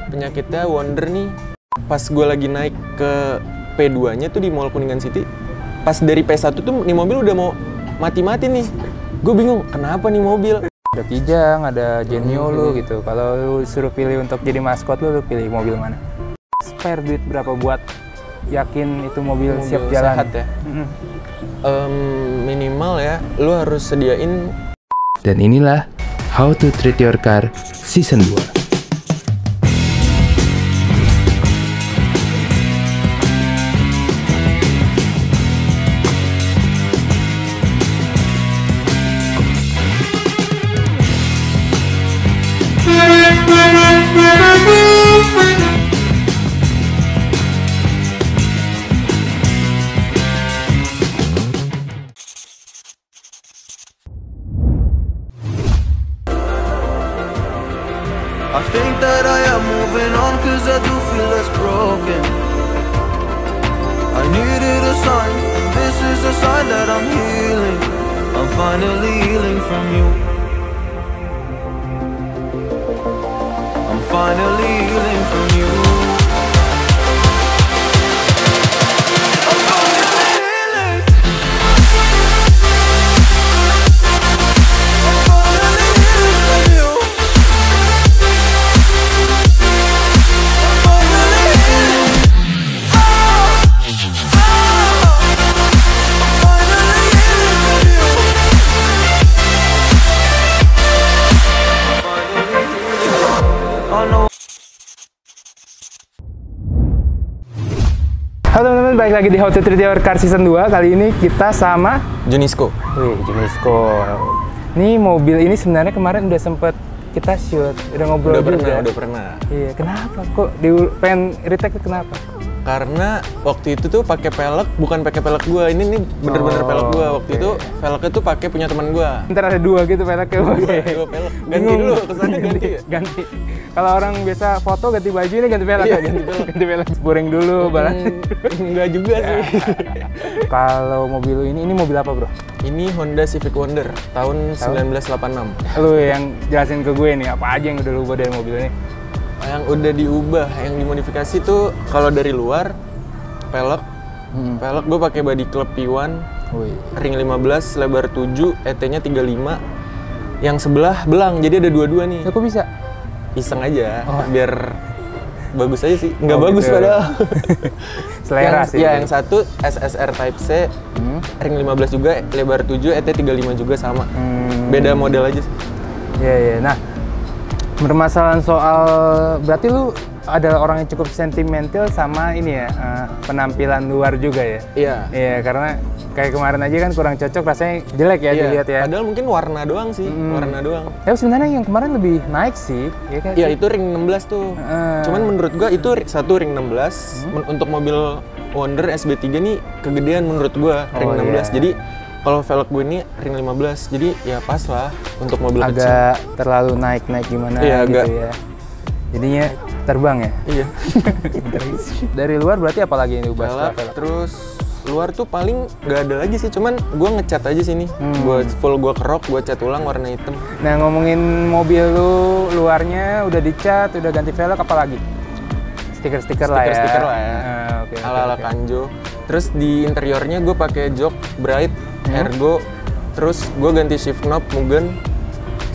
penyakitnya Wonder nih, pas gue lagi naik ke P2-nya tuh di Mall Kuningan City, pas dari P1 tuh nih mobil udah mau mati-mati nih. Gue bingung, kenapa nih mobil? Ada Kijang, ada Genio lu gitu. Kalau lu suruh pilih untuk jadi maskot lu pilih mobil mana? Spare duit berapa buat yakin itu mobil siap jalan? Sehat ya? Minimal ya, lu harus sediain. Dan inilah How to Treat Your Car Season 2. I think that I am moving on cause I do feel less broken. I needed a sign, this is a sign that I'm healing. I'm finally healing from you. I'm finally healing from you. I'm finally healing. I'm finally healing from you. Halo teman-teman, balik lagi di How to Treat Your Car Season 2. Kali ini kita sama Junisco. Wih, Junisco. Nih mobil ini sebenarnya kemarin udah sempet kita shoot, udah ngobrol juga. Udah pernah. Iya, kenapa kok pengen retake kenapa? Karena waktu itu tuh pakai pelek, bukan pakai pelek gua. Ini nih bener-bener pelek gua. Waktu itu velgnya tuh pakai punya teman gua. Ntar ada dua gitu peleknya. Dua pelek. Ganti dulu, kesana ganti. Ganti. Kalau orang biasa foto ganti baju, ini ganti pelek. Iya, ganti pelek. Spuring dulu, balas. Enggak juga sih. Kalau mobil lu ini mobil apa bro? Ini Honda Civic Wonder tahun 1986. Lu yang jelasin ke gue nih, apa aja yang udah lu ubah dari mobil ini? Yang udah diubah, yang dimodifikasi tuh kalau dari luar pelek, pelek gue pakai body club P1, ring 15, lebar 7, ET-nya 35. Yang sebelah belang, jadi ada dua-dua nih. Ya, kok bisa? Iseng aja, biar bagus aja sih. Nggak bagus gitu. padahal. Selera sih. Ya, yang satu SSR Type C, ring 15 juga, lebar 7, ET 35 juga sama. Beda model aja sih. Iya. Nah, bermasalahan soal berarti lu adalah orang yang cukup sentimental sama ini ya, penampilan luar juga ya? Iya. Iya, karena kayak kemarin aja kan kurang cocok, rasanya jelek ya dilihat ya. Padahal mungkin warna doang sih, warna doang. Ya sebenarnya yang kemarin lebih naik sih, ya kan? Iya, itu ring 16 tuh. Cuman menurut gua itu satu ring 16 untuk mobil Wonder SB3 nih kegedean menurut gua ring 16. Iya. Jadi kalau velg gue ini ring 15, jadi ya pas lah untuk mobil kecil. Agak terlalu naik-naik gimana gitu agak. ya. Jadinya terbang ya? Iya. Dari luar berarti apa lagi yang diubah setelah Velg, terus luar tuh paling nggak ada lagi sih, cuman gue ngecat aja sini. Gue kerok, gue cat ulang warna hitam. Nah ngomongin mobil lu, luarnya udah dicat, udah ganti velg, apa lagi? Stiker-stiker lah ya? Stiker lah ya, ala-ala Oke. Kanjo. Terus di interiornya gue pakai jok Bright, Ergo, terus gue ganti shift knob, Mugen,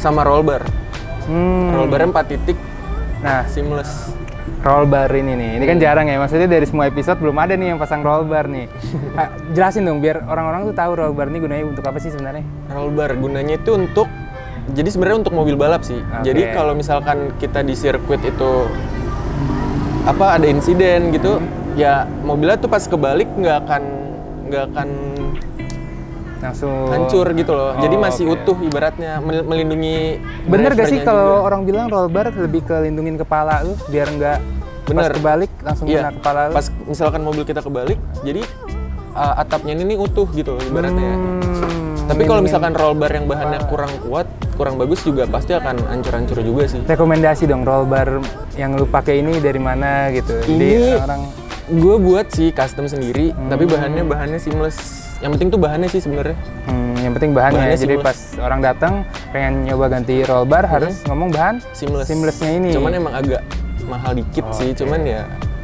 sama roll bar. Roll barnya 4 titik, Nah, seamless. roll bar ini nih, ini kan jarang ya, maksudnya dari semua episode belum ada nih yang pasang roll bar nih. Jelasin dong biar orang-orang tuh tahu roll bar ini gunanya untuk apa sih sebenarnya? Roll bar gunanya itu untuk, jadi sebenarnya untuk mobil balap sih. Jadi kalau misalkan kita di sirkuit itu ada insiden gitu, ya mobilnya tuh pas kebalik nggak akan Langsung hancur gitu loh. Jadi masih utuh ibaratnya, melindungi. Bener gak sih drivernya kalau juga. orang bilang roll bar lebih ke lindungin kepala lu biar nggak pas kebalik langsung kena kepala lu? Pas misalkan mobil kita kebalik, jadi atapnya ini utuh gitu ibaratnya. Tapi kalau misalkan roll bar yang bahannya kurang kuat, kurang bagus juga pasti akan hancur-hancur juga sih. Rekomendasi dong roll bar yang lu pakai ini dari mana gitu? Ini orang gue buat sih custom sendiri, tapi bahannya seamless. Yang penting tuh bahannya sih sebenarnya. Yang penting bahannya. Jadi pas orang datang pengen nyoba ganti roll bar harus ngomong bahan seamless. Seamlessnya ini. Cuman emang agak mahal dikit sih, cuman ya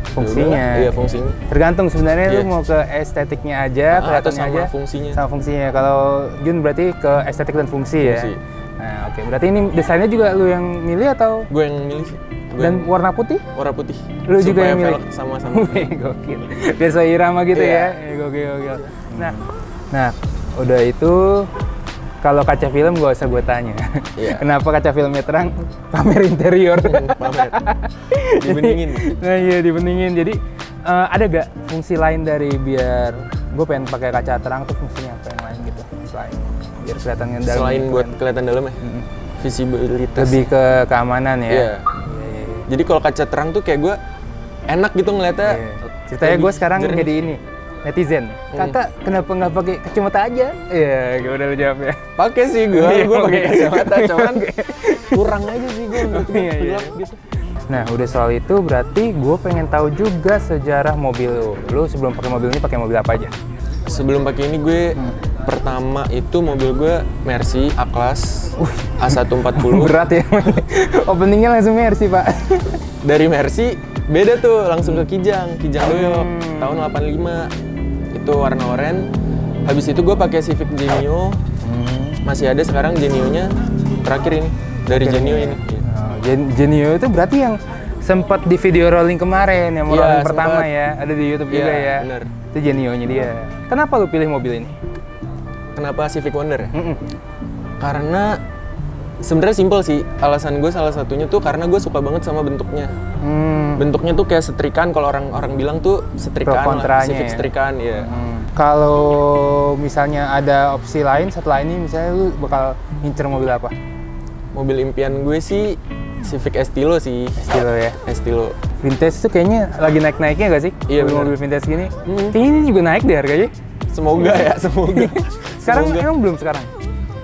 fungsinya. Iya, fungsinya. Tergantung sebenarnya lu mau ke estetiknya aja, kelihatannya sama aja. Fungsinya. Sama fungsinya. Kalau Jun berarti ke estetik dan fungsi. Ya. Nah, oke. Berarti ini desainnya juga lu yang milih atau? Gue yang milih sih. Dan warna putih? Warna putih. Lu juga yang milih? Sama-sama. Gokil. Biar seirama gitu ya. Gokil. Nah, udah itu kalau kaca film gak usah gue tanya. Kenapa kaca filmnya terang? Pamer interior. Pamer. Dibeningin. Nah iya dibeningin. Jadi ada gak fungsi lain dari biar gue pengen pakai kaca terang tuh fungsinya apa yang lain gitu? Selain biar kelihatannya dalam. Selain buat kelihatan dalam ya? Visibilitas. Lebih ke keamanan ya? Iya. Jadi kalau kaca terang tuh kayak gue enak gitu ngeliatnya. Ceritanya gue sekarang jadi ini. Netizen, kakak kenapa nggak pakai kacamata aja? Iya, gue udah lu jawab ya. Pakai sih gue pakai kacamata, cuman kurang aja sih gue gelap gitu. Nah, udah soal itu berarti gue pengen tahu juga sejarah mobil lu. Lu sebelum pakai mobil ini pakai mobil apa aja? Sebelum pakai ini gue pertama itu mobil gue Mercy A-Class A140. Berat ya. Openingnya langsung Mercy, Pak. Dari Mercy beda tuh langsung ke Kijang Doyok tahun 85. Itu warna oranye. Habis itu gue pakai Civic Genio. Masih ada sekarang Genio-nya terakhir ini dari Genio ini. Genio itu berarti yang sempat di video rolling kemarin yang rolling pertama ya, ada di YouTube juga ya. Bener. Itu Genio-nya dia. Kenapa lu pilih mobil ini? Kenapa Civic Wonder ya? Karena sebenarnya simpel sih. Alasan gue salah satunya tuh karena gue suka banget sama bentuknya. Bentuknya tuh kayak setrikaan, kalau orang bilang tuh setrikaan lah, Civic setrikaan ya. Kalau misalnya ada opsi lain setelah ini, misalnya lu bakal ngincer mobil apa? Mobil impian gue sih Civic Estilo sih. Estilo ya? Estilo. Vintage tuh kayaknya lagi naik-naiknya gak sih? Iya, mobil vintage gini. Kayaknya ini juga naik deh harganya. Semoga ya, semoga. Sekarang emang belum sekarang?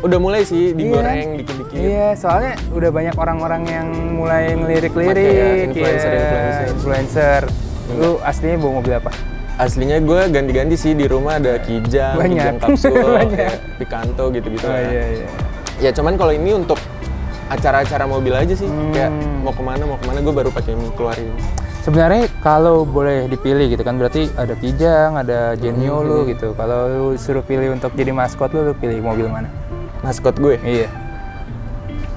Udah mulai sih digoreng dikit-dikit. Iya, soalnya udah banyak orang-orang yang mulai ngelirik-lirik, influencer. Lu aslinya bawa mobil apa? Aslinya gue ganti-ganti sih, di rumah ada Kijang, Kijang kapsul, Picanto gitu-gitu. Iya. Ya cuman kalau ini untuk acara-acara mobil aja sih, kayak mau kemana gue baru pakai ini keluarin. Sebenarnya kalau boleh dipilih gitu kan, berarti ada Kijang, ada Genio lu gitu. Kalau lu suruh pilih untuk jadi maskot lu pilih mobil mana? Maskot gue? Iya.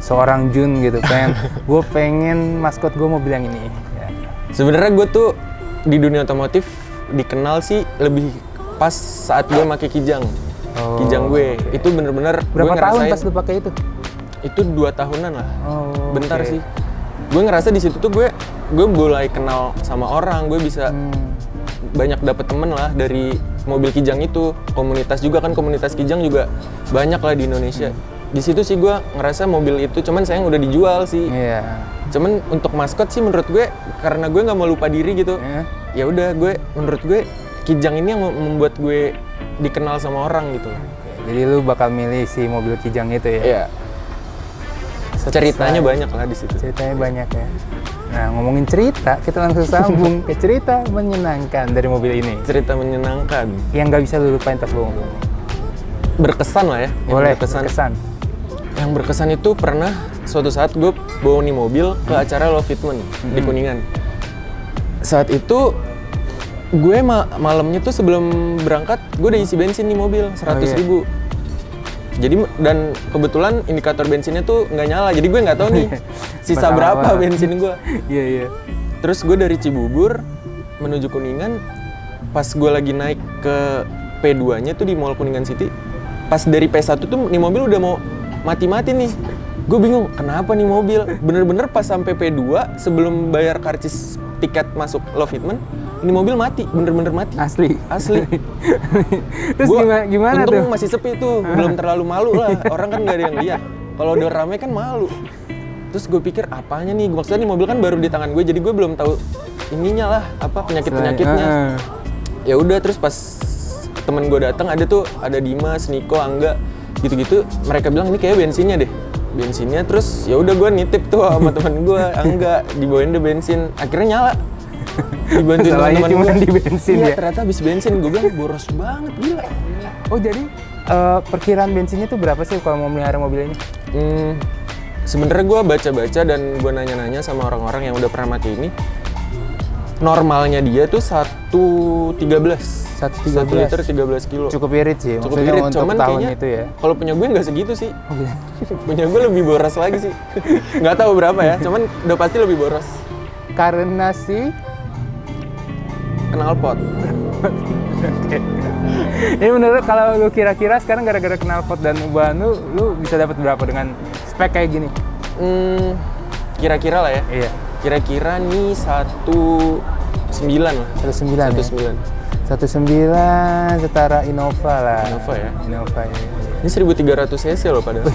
Seorang Jun gitu, gue pengen maskot gue mobil yang ini. Ya. Sebenarnya gue tuh di dunia otomotif dikenal sih lebih pas saat gue pakai Kijang. Kijang gue itu bener-bener. Berapa tahun pas lu pakai itu? Itu 2 tahunan lah. Bentar sih. Gue ngerasa di situ tuh gue mulai kenal sama orang, gue bisa banyak dapet temen lah dari mobil Kijang itu. Komunitas juga kan, komunitas Kijang juga banyak lah di Indonesia. Di situ sih gue ngerasa mobil itu, cuman sayang udah dijual sih. Iya. Cuman untuk maskot sih menurut gue, karena gue nggak mau lupa diri gitu. Ya udah, menurut gue Kijang ini yang membuat gue dikenal sama orang gitu. Jadi lu bakal milih si mobil Kijang itu ya? Iya. Ceritanya banyak lah di situ. Ceritanya banyak ya. Nah, ngomongin cerita, kita langsung sambung ke cerita menyenangkan dari mobil ini. Cerita menyenangkan yang nggak bisa lu lupain pas bawa mobil. Berkesan lah ya. Boleh, berkesan. Yang berkesan itu pernah suatu saat gue bawa nih mobil ke acara Love Fitment di Kuningan. Saat itu gue malamnya tuh sebelum berangkat, gue udah isi bensin di mobil 100.000. Jadi dan kebetulan indikator bensinnya tuh nggak nyala, jadi gue nggak tahu nih sisa berapa bensin gue. Iya. Terus gue dari Cibubur menuju Kuningan, pas gue lagi naik ke P2-nya tuh di Mall Kuningan City, pas dari P1 tuh nih mobil udah mau mati-mati nih. Gue bingung kenapa nih mobil. Bener-bener pas sampai P2 sebelum bayar karcis tiket masuk Love Fitment, ini mobil mati, bener-bener mati. Asli. Terus gimana tuh? Untung masih sepi tuh, belum terlalu malu lah. Orang kan nggak ada yang lihat. Kalau udah rame kan malu. Terus gue pikir apanya nih? Maksudnya nih mobil kan baru di tangan gue, jadi gue belum tahu ininya lah, apa penyakitnya. Ya udah, terus pas temen gue datang ada Dimas, Niko, Angga, gitu-gitu. Mereka bilang ini kayak bensinnya deh. Terus ya udah gue nitip tuh sama temen gue, Angga, dibawain deh bensin. Akhirnya nyala. Dibantuin teman-teman gue di bensin ya. Ternyata habis bensin, gue bilang boros banget, gila. Oh jadi perkiraan bensinnya tuh berapa sih kalau mau melihara mobil ini? sebenarnya gue baca-baca dan gue nanya-nanya sama orang-orang yang udah pernah pakai ini. Normalnya dia tuh 1,13 liter 13 kilo. Cukup irit sih, Cukup maksudnya irit, untuk cuman tahun kayaknya itu ya. kalau punya gue nggak segitu sih. Punya gue lebih boros lagi sih. Nggak tahu berapa ya, cuman udah pasti lebih boros. Karena si knalpot. Ini menurut kalau lu kira-kira sekarang gara-gara knalpot dan ubahan lu bisa dapat berapa dengan spek kayak gini? Kira-kira lah ya. Iya. Kira-kira nih 19 lah. 19 setara Innova lah. Innova ya. Innova ya. Ini 1300 cc loh padahal.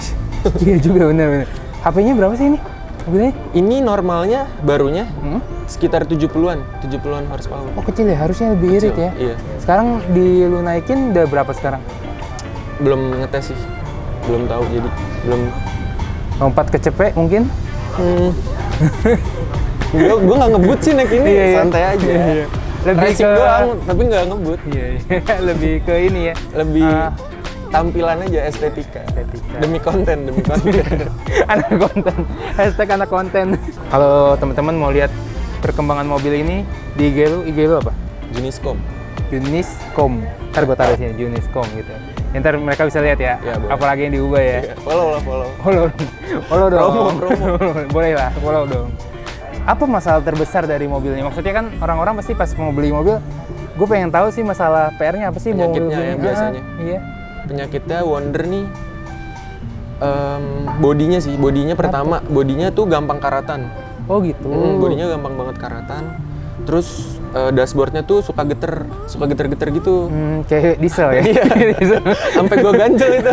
Iya juga bener. HP-nya berapa sih ini? Mobilnya? Ini normalnya barunya sekitar 70-an horsepower. Oh kecil ya, harusnya lebih irit ya. Iya. Sekarang lu naikin udah berapa sekarang? Belum ngetes sih. Belum tahu jadi belum. Lompat ke cepek mungkin? Gue nggak ngebut sih naik ini, santai aja. Iya. Lebih racing ke doang, tapi nggak ngebut. Iya. Lebih ke ini ya. Lebih tampilan aja, estetika. Demi konten. Anak konten. #anak konten. Kalau teman-teman mau lihat perkembangan mobil ini di IG lu apa? Juniscom. Ntar gue taruh sini Juniscom gitu. Ntar mereka bisa lihat ya. Apalagi yang diubah ya. Follow dong. Promo. Boleh lah, follow dong. Apa masalah terbesar dari mobil ini? Maksudnya kan orang-orang pasti pas mau beli mobil, gue pengen tahu sih masalah PR-nya apa sih mobil penyakitnya ya biasanya. Iya. Penyakitnya Wonder nih, bodinya pertama, bodinya tuh gampang karatan. Oh gitu. Bodinya gampang banget karatan. Terus dashboardnya tuh suka geter gitu. Kayak diesel ya? Iya. Sampai gue ganjel itu.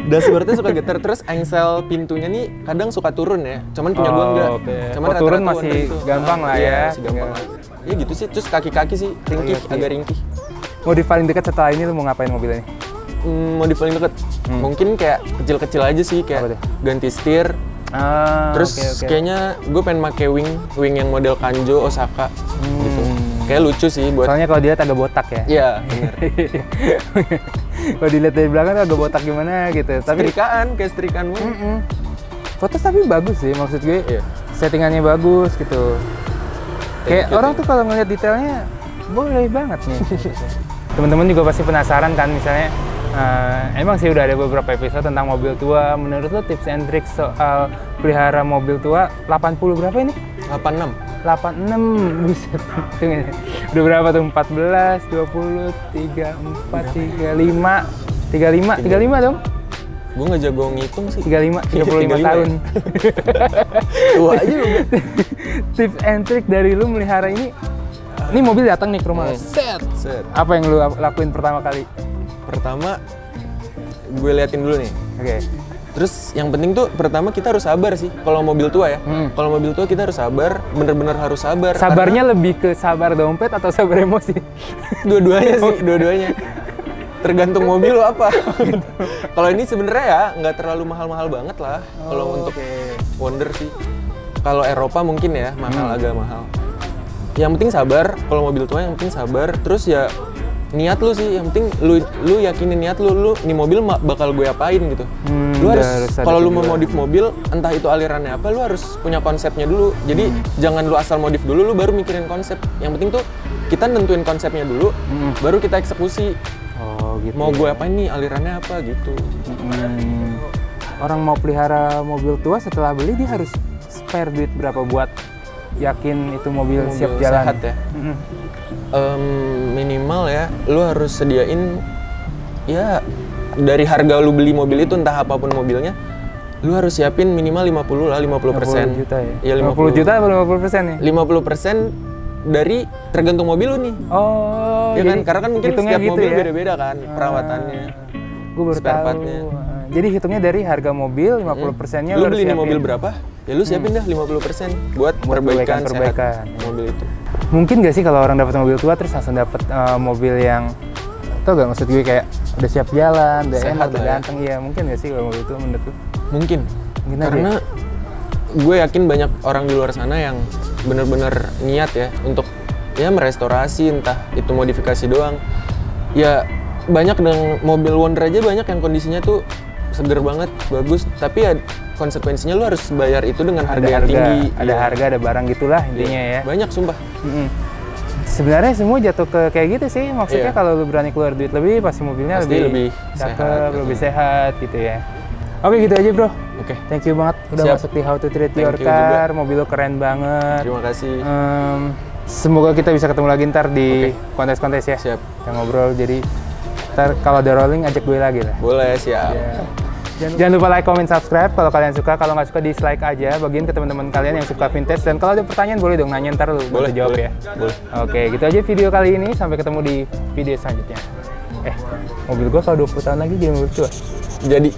Dashboardnya suka geter, terus engsel pintunya nih kadang suka turun ya. Cuman punya gue enggak. Okay. Cuman turun masih gampang lah ya. Masih gampang lah. Ya gitu sih. Terus kaki-kaki sih ringkih, agak ringkih. Modif paling dekat setelah ini lu mau ngapain mobil ini? Modif paling dekat? Mungkin kayak kecil-kecil aja sih, kayak ganti setir. Terus kayaknya gue pengen pakai wing yang model Kanjo Osaka gitu. Kayak lucu sih buat. Soalnya kalau dilihat agak botak ya. Iya, benar. Kalau dilihat dari belakang agak botak gimana gitu. Tapi kayak setrikaan banget. Foto tapi bagus sih, maksud gue. Iya. Settingannya bagus gitu. Kayak orang tuh kalau ngeliat detailnya boleh banget nih. Teman-teman juga pasti penasaran kan, misalnya emang sih udah ada beberapa episode tentang mobil tua. Menurut lo tips and tricks soal pelihara mobil tua 80 berapa ini? 86, buset. Udah berapa tuh? 14, 20, 34, 35 dong? Gue nggak jago ngitung sih. 35 tahun. Tua aja udah. Tips and trick dari lu melihara ini. Ini mobil datang nih ke rumah. Set. Apa yang lu lakuin pertama kali? Pertama, gue liatin dulu nih. Oke. Terus yang penting tuh pertama kita harus sabar sih. Kalau mobil tua ya. Kalau mobil tua kita harus sabar, bener-bener harus sabar. Sabarnya lebih ke sabar dompet atau sabar emosi? Dua-duanya sih, dua-duanya. Tergantung mobil lo apa. Kalau ini sebenarnya ya nggak terlalu mahal-mahal banget lah. Kalau untuk Wonder sih. Kalau Eropa mungkin ya agak mahal. Yang penting sabar. Kalau mobil tua yang penting sabar. Terus ya niat lu sih, yang penting lu yakinin niat lu nih mobil bakal gue apain gitu. Lu harus kalau lu mau modif mobil, entah itu alirannya apa, lu harus punya konsepnya dulu. Jadi jangan lu asal modif dulu, lu baru mikirin konsep. Yang penting tuh kita nentuin konsepnya dulu, baru kita eksekusi. Oh gitu. Mau gue apain nih, alirannya apa gitu. Orang mau pelihara mobil tua setelah beli dia harus spare duit berapa buat yakin itu mobil siap jalan? Sehat ya. Minimal ya, lu harus sediain ya dari harga lu beli mobil itu entah apapun mobilnya, lu harus siapin minimal 50 50 juta ya? Ya 50 juta atau 50% nih? 50% dari tergantung mobil lu nih. Oh, ya kan, karena kan mungkin setiap gitu mobil ya? beda-beda kan perawatannya. Gue baru tahu. Jadi hitungnya dari harga mobil, 50%-nya lu beli mobil berapa? Ya lu siapin dah 50% buat perbaikan mobil itu. Mungkin gak sih kalau orang dapat mobil tua terus langsung dapat mobil yang, tau gak maksud gue kayak udah siap jalan, udah enak, udah ganteng ya. Mungkin gak sih kalau mobil itu menurut lu? Mungkin karena gue yakin banyak orang di luar sana yang bener-bener niat ya untuk ya merestorasi, entah itu modifikasi doang. Ya banyak dengan mobil Wonder aja banyak yang kondisinya tuh seger banget, bagus, tapi ya konsekuensinya lu harus bayar itu dengan harga yang tinggi. Ada harga, ada barang gitulah intinya ya. Banyak sumpah. Sebenarnya semua jatuh ke kayak gitu sih. Maksudnya kalau lu berani keluar duit lebih, pasti mobilnya pasti lebih cakep, lebih sehat gitu ya. Oke, gitu aja bro. Oke. Thank you banget udah masuk di How to Treat Your Car. Mobil lu keren banget. Terima kasih. Semoga kita bisa ketemu lagi ntar di kontes-kontes ya. Siap. Kita ngobrol, jadi ntar kalau ada rolling ajak gue lagi lah. Boleh, siap. Jangan lupa like, comment, subscribe kalau kalian suka. Kalau nggak suka dislike aja, bagiin ke teman-teman kalian yang suka vintage. Dan kalau ada pertanyaan boleh dong nanya, ntar lu boleh jawab ya. Boleh. Oke, gitu aja video kali ini. Sampai ketemu di video selanjutnya. Mobil gua kalau 20 tahun lagi jadi mobil tua. Jadi.